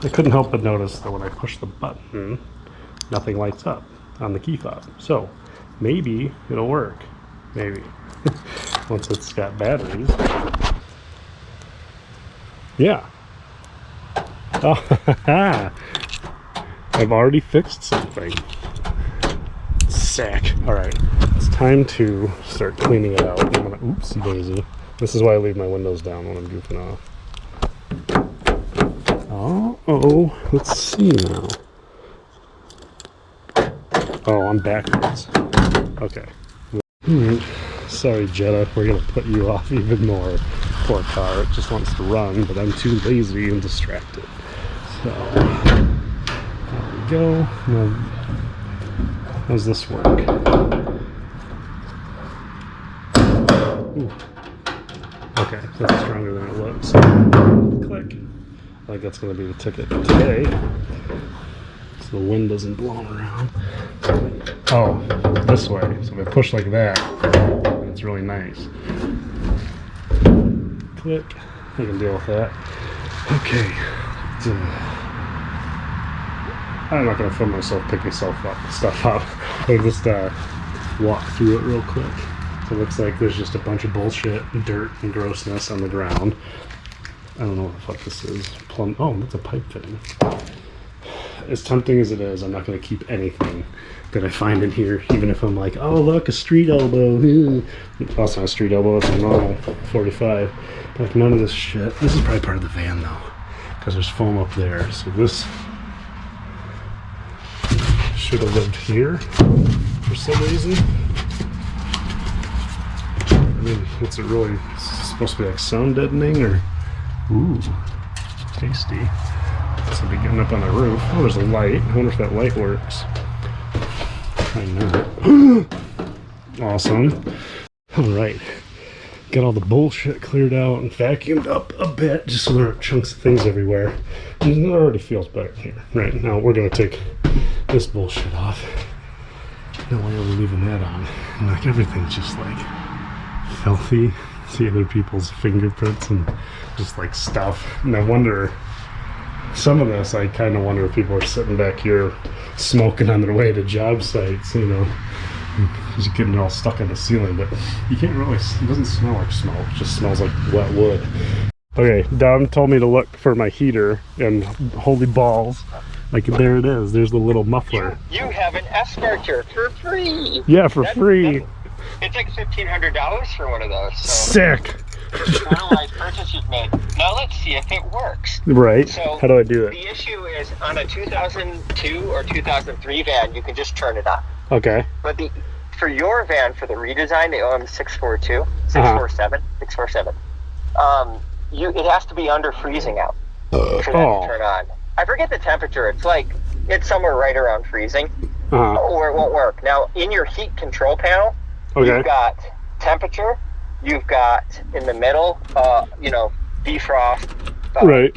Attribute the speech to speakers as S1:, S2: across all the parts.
S1: I couldn't help but notice that when I push the button, nothing lights up on the key fob. So maybe it'll work. Maybe. Once it's got batteries. Yeah. Oh, I've already fixed something. Sack. Alright, it's time to start cleaning it out. I'm gonna, oopsie daisy. This is why I leave my windows down when I'm goofing off. Oh, let's see now. Oh, I'm backwards. Okay. Sorry, Jetta, we're gonna put you off even more. Poor car, it just wants to run, but I'm too lazy and distracted. So, there we go. Now, how's this work? Ooh. Okay, that's stronger than it looks. Click. I think that's going to be the ticket today. So the wind isn't blowing around. Oh, this way. So if I push like that, it's really nice. Click. I can deal with that. Okay. I'm not going to film myself picking stuff up. I'll just walk through it real quick. So it looks like there's just a bunch of bullshit, dirt, and grossness on the ground. I don't know what the fuck this is. Plumb. Oh, that's a pipe fitting. As tempting as it is, I'm not going to keep anything that I find in here, even if I'm like, oh, look, a street elbow. Well, it's not a street elbow, it's a normal 45. But like, none of this shit. This is probably part of the van, though, because there's foam up there. So this should have lived here for some reason. I mean, it's supposed to be like sound deadening or... Ooh, tasty. This will be getting up on the roof. Oh, there's a light. I wonder if that light works. I know. Awesome. Alright. Got all the bullshit cleared out and vacuumed up a bit just so there aren't chunks of things everywhere. And it already feels better here. Right, now we're going to take this bullshit off. No way are we leaving that on. And like everything's just like filthy. See other people's fingerprints and just like stuff. And I wonder, some of this, I kind of wonder if people are sitting back here smoking on their way to job sites, you know, just getting it all stuck on the ceiling. But you can't really, it doesn't smell like smoke, it just smells like wet wood. Okay, Dom told me to look for my heater, and holy balls, like there it is, there's the little muffler.
S2: You have an S-Starter for free!
S1: Yeah, for free.
S2: It's like $1,500 for one of those. So.
S1: Sick!
S2: Personalized purchase you've made. Now let's see if it works.
S1: Right. So how do I do it?
S2: The issue is on a 2002 or 2003 van, you can just turn it on.
S1: Okay.
S2: But for your van, for the redesign, the OM642, 647, 647, it has to be under freezing out for that to turn on. I forget the temperature. It's somewhere right around freezing, or it won't work. Now, in your heat control panel, you've got temperature, you've got in the middle, defrost,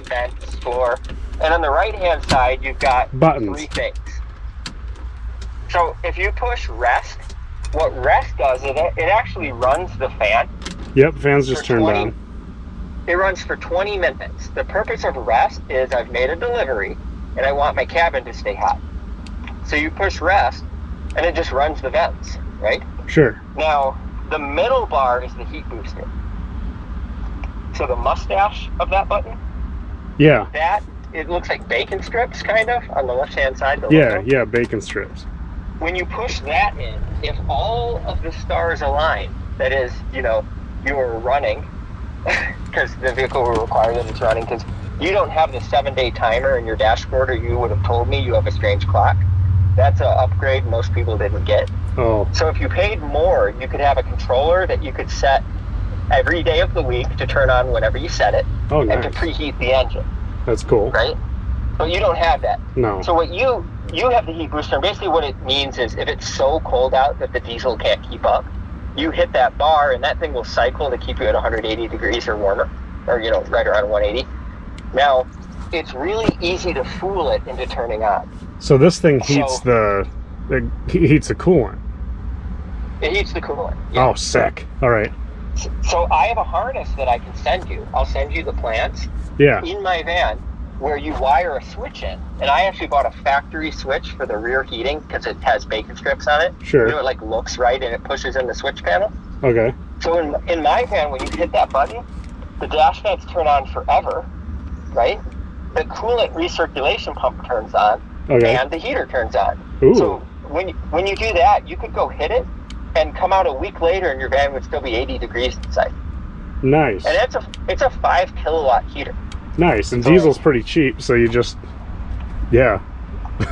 S2: vents, floor, and on the right-hand side, you've got buttons. 3 things. So if you push rest, what rest does is it actually runs the fan. Yep, fan's just turned on. It runs for 20 minutes. The purpose of rest is I've made a delivery, and I want my cabin to stay hot. So you push rest, and it just runs the vents, right? Sure. Now, the middle bar is the heat booster. So the mustache of that button, it looks like bacon strips, kind of, on the left-hand side. Yeah, bacon strips. When you push that in, if all of the stars align, that is, you're running, because the vehicle will require that it's running, because you don't have the 7-day timer in your dashboard, or you would have told me you have a strange clock. That's an upgrade most people didn't get. Oh. So if you paid more, you could have a controller that you could set every day of the week to turn on whenever you set it. Oh, nice. And to preheat the engine. That's cool. Right? But you don't have that. No. So what you have the heat booster, and basically what it means is if it's so cold out that the diesel can't keep up, you hit that bar and that thing will cycle to keep you at 180 degrees or warmer, or right around 180. Now, it's really easy to fool it into turning on. So this thing heats the coolant. It heats the coolant. Yeah. Oh, sick. All right. So I have a harness that I can send you. I'll send you the plans. Yeah. In my van. where you wire a switch in. And I actually bought a factory switch for the rear heating because it has bacon strips on it.
S1: Sure.
S2: You know, it like looks right and it pushes in the switch panel.
S1: Okay.
S2: So in my van, when you hit that button, the dash vents turn on forever, right? The coolant recirculation pump turns on,
S1: okay,
S2: and the heater turns on.
S1: Ooh.
S2: So when you do that, you could go hit it and come out a week later and your van would still be 80 degrees inside.
S1: Nice.
S2: And it's a 5 kilowatt heater.
S1: Nice, and so, diesel's pretty cheap, so you just, yeah.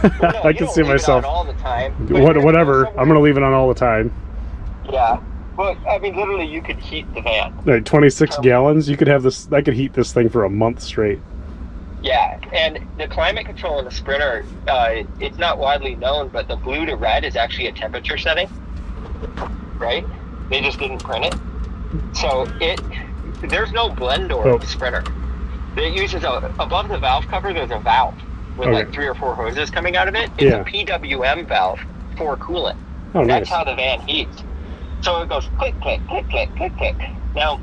S2: Well, no,
S1: I can see myself.
S2: All the time.
S1: Whatever, I'm gonna leave it on all the time.
S2: Yeah, but I mean, literally, you could heat the van.
S1: Like 26 gallons, you could have this. I could heat this thing for a month straight.
S2: Yeah, and the climate control in the Sprinter, it's not widely known, but the blue to red is actually a temperature setting, right? They just didn't print it. So there's no blend door in the Sprinter. It uses above the valve cover, there's a valve with like 3 or 4 hoses coming out of it. It's a PWM valve for coolant.
S1: Oh,
S2: That's
S1: nice.
S2: how the van heats. So it goes click, click, click, click, click, click. Now,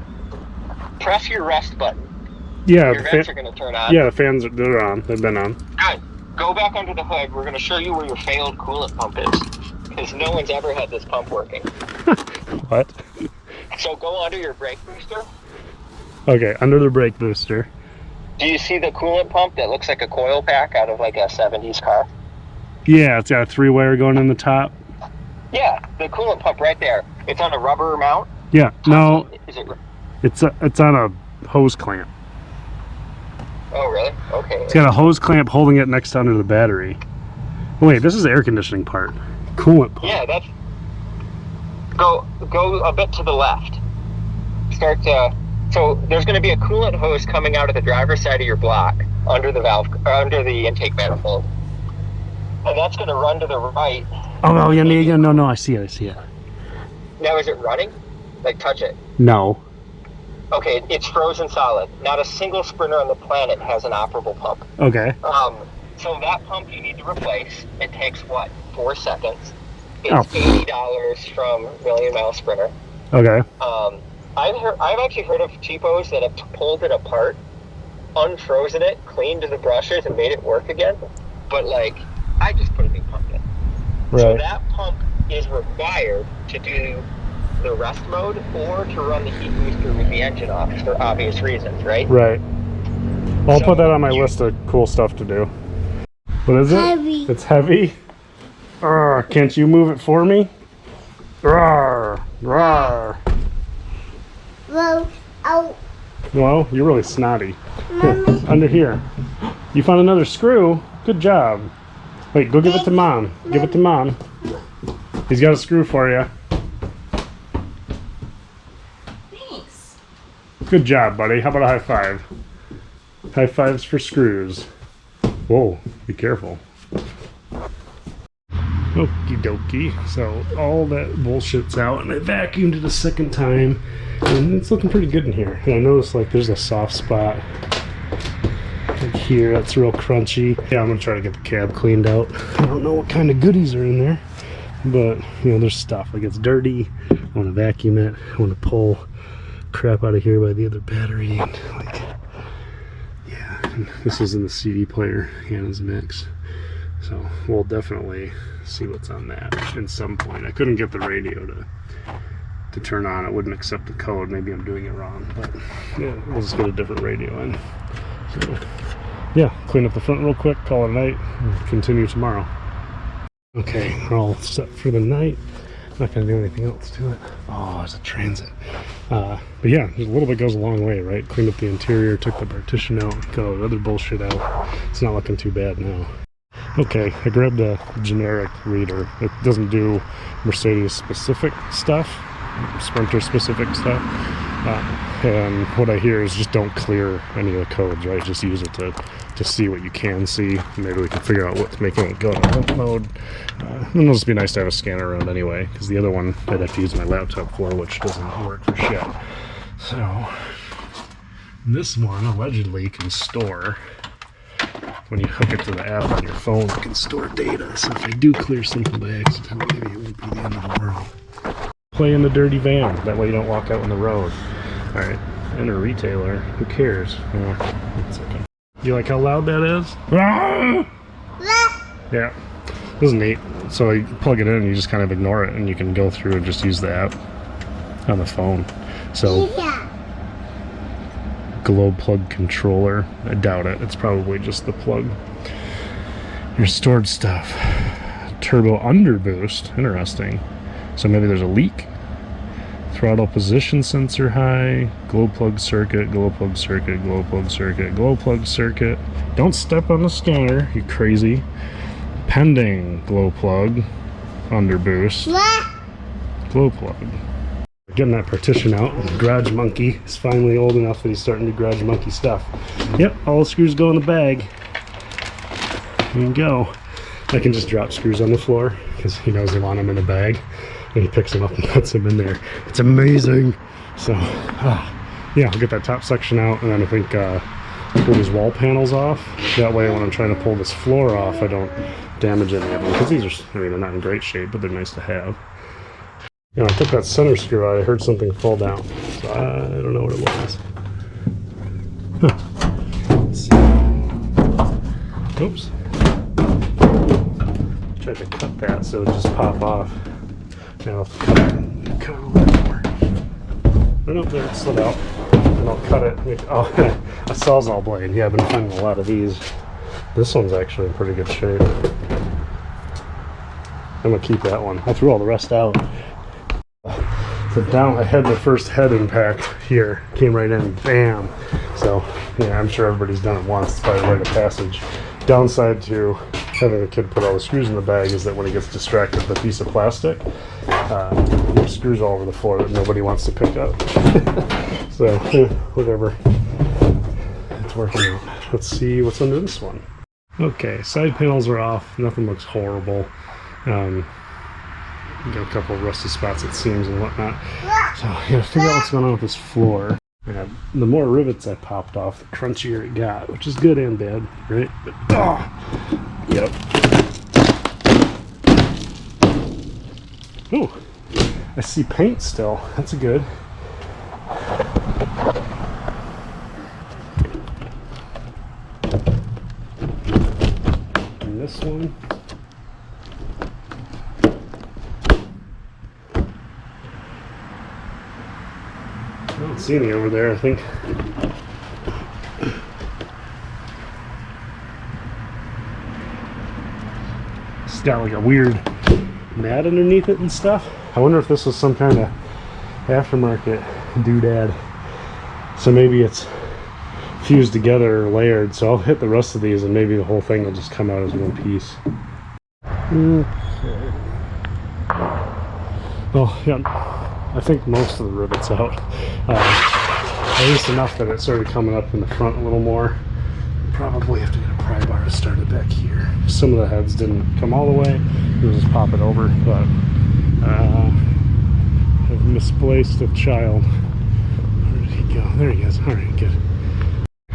S2: press your rest button.
S1: Yeah,
S2: your vents are going to turn on.
S1: Yeah, the fans they're on. They've been on.
S2: Good. Go back under the hood. We're going to show you where your failed coolant pump is, because no one's ever had this pump working.
S1: What?
S2: So go under your brake booster.
S1: Okay, under the brake booster.
S2: Do you see the coolant pump that looks like a coil pack out of like a 70s car?
S1: Yeah, it's got a 3-wire going in the top.
S2: Yeah, the coolant pump right there. It's on a rubber mount.
S1: Yeah, no.
S2: Is it?
S1: It's on a hose clamp.
S2: Oh, really? Okay.
S1: It's got a hose clamp holding it next to under the battery. Wait, this is the air conditioning part. Coolant pump.
S2: Yeah, that's. Go a bit to the left. Start to. So there's going to be a coolant hose coming out of the driver's side of your block under the valve, under the intake manifold, and that's going to run to the right.
S1: Oh yeah, no, I see it.
S2: Now is it running? Like touch it.
S1: No.
S2: Okay, it's frozen solid. Not a single Sprinter on the planet has an operable pump.
S1: Okay.
S2: So that pump you need to replace. It takes what? 4 seconds. It's $80 from Million Mile Sprinter.
S1: Okay.
S2: I've actually heard of cheapos that have pulled it apart, unfrozen it, cleaned the brushes, and made it work again. But like, I just put a new pump in.
S1: Right.
S2: So that pump is required to do the rest mode or to run the heat booster with the engine off for obvious reasons, right?
S1: Right. Well, I'll put that on my list of cool stuff to do. What is it?
S3: Heavy.
S1: It's heavy? Can't you move it for me? Rawr, rawr. Well, you're really snotty. Here, under here. You found another screw. Good job. Wait, go give it to Mom. Give it to Mom. He's got a screw for you.
S3: Thanks.
S1: Good job, buddy. How about a high five? High fives for screws. Whoa, be careful. Okie dokie. So all that bullshit's out, and I vacuumed it a second time, and it's looking pretty good in here. And I noticed like there's a soft spot like here that's real crunchy. Yeah, I'm gonna try to get the cab cleaned out. I don't know what kind of goodies are in there, but you know, there's stuff. Like it's dirty. I want to vacuum it. I want to pull crap out of here by the other battery. And like, yeah, and this is in the CD player, Hannah's mix. So we'll definitely see what's on that at some point. I couldn't get the radio to turn on. It wouldn't accept the code. Maybe I'm doing it wrong, but yeah, we'll just get a different radio in. So yeah, clean up the front real quick, call it a night, and continue tomorrow. Okay, we're all set for the night. Not gonna do anything else to it. Oh, it's a Transit. But yeah, a little bit goes a long way, right? Cleaned up the interior, took the partition out, got all the other bullshit out. It's not looking too bad now. Okay, I grabbed a generic reader. It doesn't do Mercedes specific stuff, Sprinter specific stuff. And what I hear is just don't clear any of the codes, right? Just use it to see what you can see. Maybe we can figure out what's making it go to limp mode. And it'll just be nice to have a scanner around anyway, because the other one I'd have to use my laptop for, which doesn't work for shit. So this one allegedly can store, when you hook it to the app on your phone, it can store data. So if I do clear something by accident, maybe it won't be the end of the world. Play in the dirty van, that way you don't walk out on the road. Alright, enter retailer, who cares? One second. You like how loud that is? Yeah, this is neat. So you plug it in and you just kind of ignore it, and you can go through and just use the app on the phone. So glow plug controller. I doubt it. It's probably just the plug. Your stored stuff. Turbo under boost. Interesting. So maybe there's a leak. Throttle position sensor high. Glow plug circuit. Glow plug circuit. Glow plug circuit. Glow plug circuit. Don't step on the scanner, you crazy. Pending glow plug under boost. Glow plug. Getting that partition out. Garage Monkey is finally old enough that he's starting to do Garage Monkey stuff. Yep, all the screws go in the bag. There you go. I can just drop screws on the floor because he knows I want them in a bag, and he picks them up and puts them in there. It's amazing. So, yeah, I'll get that top section out, and then I think pull these wall panels off. That way, when I'm trying to pull this floor off, I don't damage any of them, because these are, I mean, they're not in great shape, but they're nice to have. You know, I took that center screw out, I heard something fall down, so I don't know what it was. Huh. Let's see. Oops. Tried to cut that so it would just pop off. Now I'll have to cut it a little bit more. Oh no, there it slid out. And I'll cut it. Oh, a Sawzall blade. Yeah, I've been finding a lot of these. This one's actually in pretty good shape. I'm gonna keep that one. I threw all the rest out. So down, I had the first head impact here. Came right in, bam. So yeah, I'm sure everybody's done it once. It's probably a rite of passage. Downside to having a kid put all the screws in the bag is that when he gets distracted with a piece of plastic, there's screws all over the floor that nobody wants to pick up. So whatever. It's working out. Let's see what's under this one. Okay, side panels are off. Nothing looks horrible. Got a couple of rusty spots at seams and whatnot. So I gotta figure out what's going on with this floor. The more rivets I popped off, the crunchier it got, which is good and bad, right? But, yep. Ooh, I see paint still. That's good. And this one. I don't see any over there, I think. It's got like a weird mat underneath it and stuff. I wonder if this was some kind of aftermarket doodad. So maybe it's fused together or layered. So I'll hit the rest of these and maybe the whole thing will just come out as one piece. Okay. Oh, yeah. I think most of the rivets out. At least enough that it started coming up in the front a little more. Probably have to get a pry bar to start it back here. Some of the heads didn't come all the way. We'll just pop it over, but I've misplaced a child. Where did he go? There he is. Alright, good.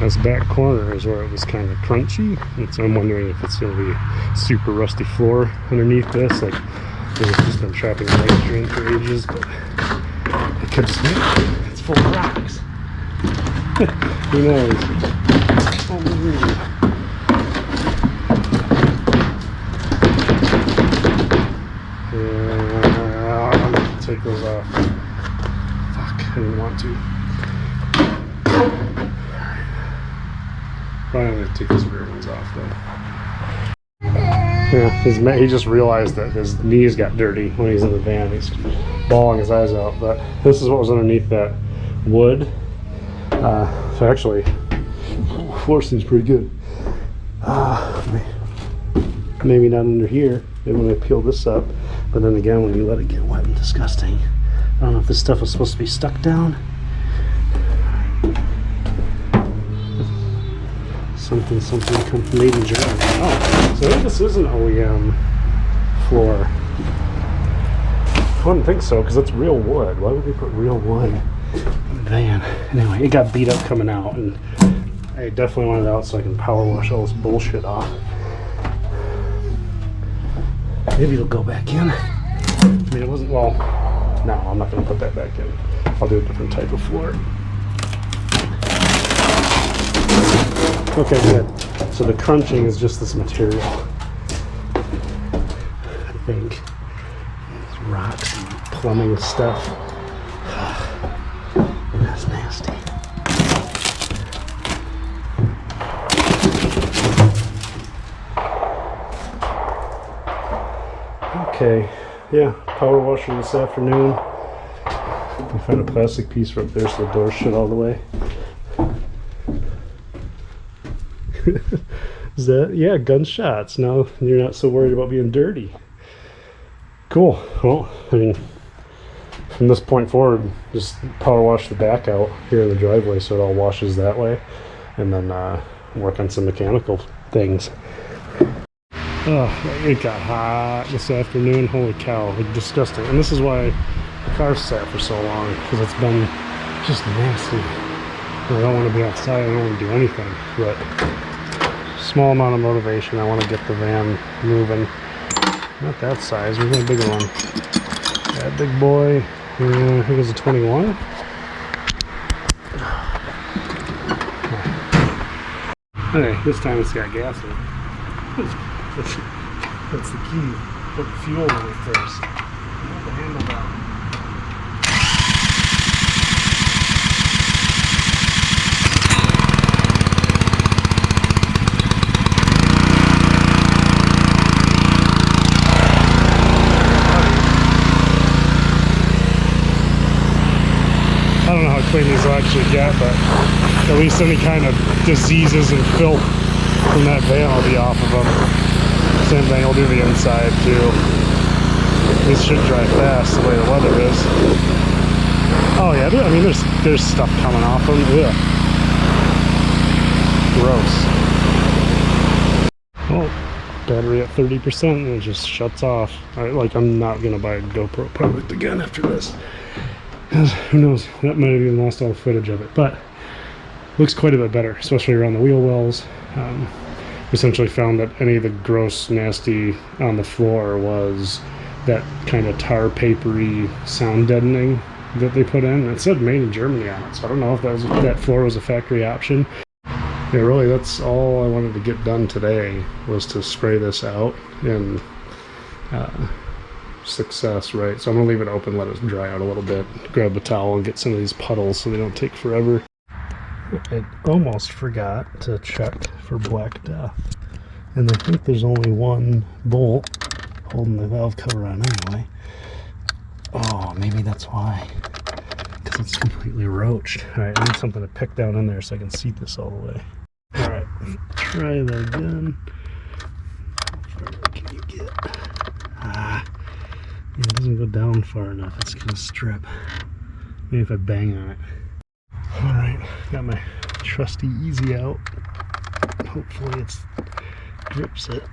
S1: This back corner is where it was kind of crunchy, and so I'm wondering if it's going to be super rusty floor underneath this. Like, it's just been trapping moisture in for ages, but it could just be. It's full of rocks. Who knows? I'm gonna take those off. Fuck, I didn't want to. Probably gonna take these rear ones off though. Yeah, he just realized that his knees got dirty when he's in the van. He's bawling his eyes out. But this is what was underneath that wood. So actually, floor seems pretty good. Maybe not under here. Maybe when I peel this up. But then again, when you let it get wet and disgusting, I don't know if this stuff was supposed to be stuck down. Something made in Germany. Oh, so maybe this is an OEM floor. I wouldn't think so, because it's real wood. Why would they put real wood in the van? Anyway, it got beat up coming out, and I definitely want it out so I can power wash all this bullshit off. Maybe it'll go back in. I mean, it wasn't, well, no, I'm not going to put that back in. I'll do a different type of floor. Okay, good. So the crunching is just this material. I think. These rocks and plumbing stuff. That's nasty. Okay, yeah, power washer this afternoon. I found a plastic piece right there so the doors shut all the way. Is that, yeah, gunshots. Now you're not so worried about being dirty. Cool. Well, I mean, from this point forward, just power wash the back out here in the driveway so it all washes that way, and then work on some mechanical things. Oh, it got hot this afternoon. Holy cow, like disgusting. And this is why the car sat for so long, because it's been just nasty. I don't want to be outside, I don't want to do anything, but small amount of motivation. I want to get the van moving. Not that size, we want a bigger one. That big boy, I think it was a 21. Okay, this time it's got gas in it. That's the key. Put fuel in it first. The handle down. I don't know how clean these will actually get, but at least any kind of diseases and filth from that van will be off of them. Same thing, I'll do the inside too. These should dry fast the way the weather is. Oh yeah, I mean there's stuff coming off them. Ugh. Gross. Oh, battery at 30% and it just shuts off. I'm not gonna buy a GoPro product again after this. Who knows? That might have even lost all the footage of it, but looks quite a bit better, especially around the wheel wells. Essentially found that any of the gross, nasty on the floor was that kind of tar papery sound deadening that they put in. It said made in Germany on it, so I don't know if that floor was a factory option. Yeah, really, that's all I wanted to get done today was to spray this out, and success, right? So I'm gonna leave it open, let it dry out a little bit, grab a towel and get some of these puddles so they don't take forever. I almost forgot to check for Black Death, and I think there's only one bolt holding the valve cover on anyway. Oh, maybe that's why, because it's completely roached. Alright, I need something to pick down in there so I can seat this all the way. Alright, try that again. How far can you get? Yeah, it doesn't go down far enough, it's gonna strip. Maybe if I bang on it. Alright, got my trusty easy out. Hopefully it grips it.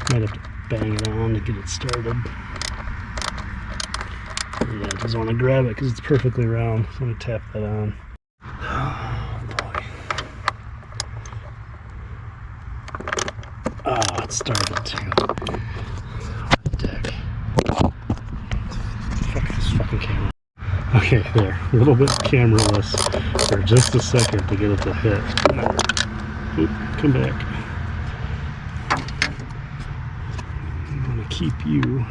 S1: Might have to bang it on to get it started. Yeah, I just want to grab it because it's perfectly round. So let me tap that on. Oh boy. Oh, it started too. What the heck? Fuck this fucking camera. Okay, there. A little bit cameraless for just a second to get it to hit. Oop, come back. I'm gonna keep you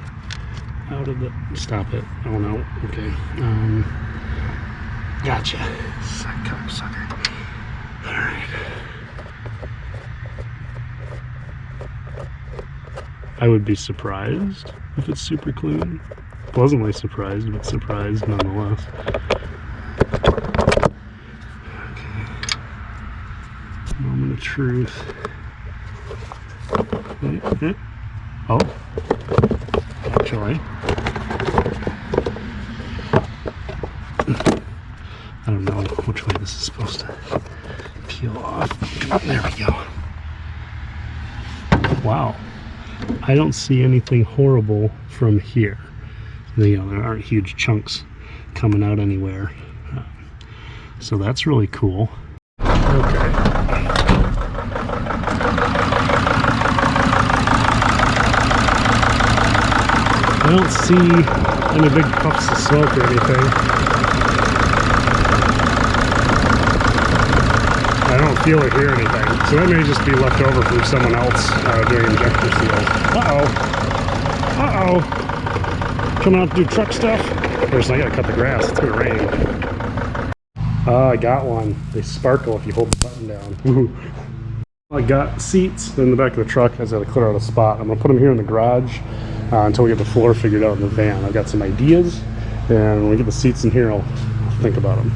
S1: out of the... Stop it. Oh no. Okay. Gotcha. Sucker. Alright. I would be surprised if it's super clean. Pleasantly surprised, but surprised nonetheless. Okay. Moment of truth. Oh. Actually. I don't know which way this is supposed to peel off. Oh, there we go. Wow. I don't see anything horrible from here. There aren't huge chunks coming out anywhere. So that's really cool. Okay. I don't see any big puffs of smoke or anything. feel or hear anything. So that may just be left over from someone else doing injector seals. Coming out to do truck stuff. First, I gotta cut the grass. It's gonna rain. I got one. They sparkle if you hold the button down. Woohoo. I got seats in the back of the truck. I just gotta clear out a spot. I'm gonna put them here in the garage until we get the floor figured out in the van. I've got some ideas, and when we get the seats in here, I'll think about them.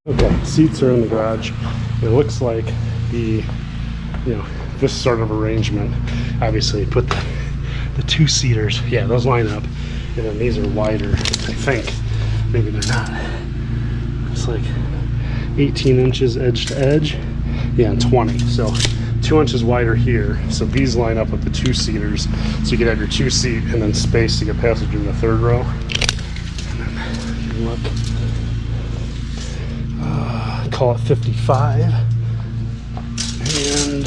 S1: Okay, seats are in the garage. It looks like this sort of arrangement. Obviously, put the two-seaters, yeah, those line up, and then these are wider, I think. Maybe they're not. It's like 18 inches edge to edge, yeah, and 20. So 2 inches wider here. So these line up with the two-seaters, so you can have your two-seat and then space to get passage in the third row. And then look. Call it 55 and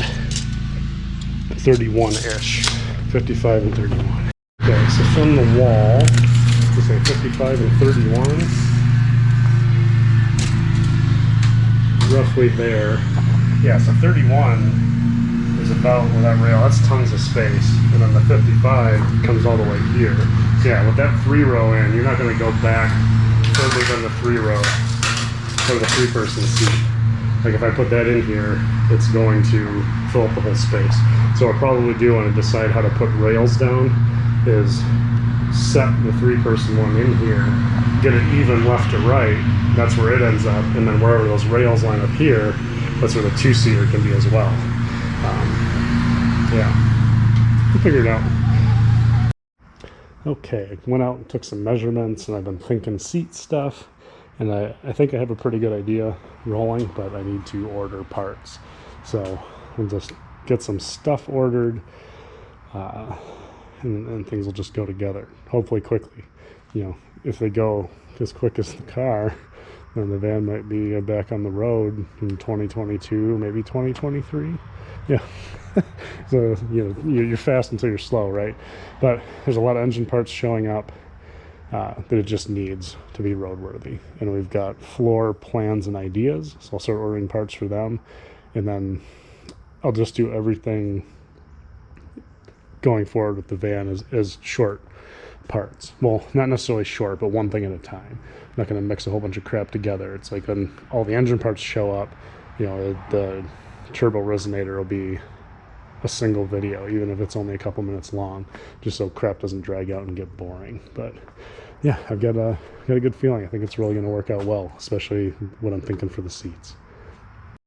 S1: 31-ish. 55 and 31. Okay, so from the wall, let's say 55 and 31. Roughly there. Yeah, so 31 is about where that rail, that's tons of space. And then the 55 comes all the way here. So yeah, with that 3-row in, you're not going to go back further than the 3-row. For the 3-person seat. Like if I put that in here, it's going to fill up the whole space. So what I'll probably do when I decide how to put rails down is set the 3-person one in here, get it even left to right, that's where it ends up, and then wherever those rails line up here, that's where the 2-seater can be as well. Yeah, we'll figure it out. Okay, I went out and took some measurements, and I've been thinking seat stuff. And I think I have a pretty good idea rolling, but I need to order parts. So we'll just get some stuff ordered, and things will just go together, hopefully quickly. If they go as quick as the car, then the van might be back on the road in 2022, maybe 2023. Yeah. So, you're fast until you're slow, right? But there's a lot of engine parts showing up. That it just needs to be roadworthy, and we've got floor plans and ideas, so I'll start ordering parts for them, and then I'll just do everything going forward with the van as short parts. Well, not necessarily short, but one thing at a time. I'm not going to mix a whole bunch of crap together. It's like when all the engine parts show up, the turbo resonator will be a single video, even if it's only a couple minutes long, just so crap doesn't drag out and get boring. But yeah, I've got a good feeling. I think it's really going to work out well, especially what I'm thinking for the seats.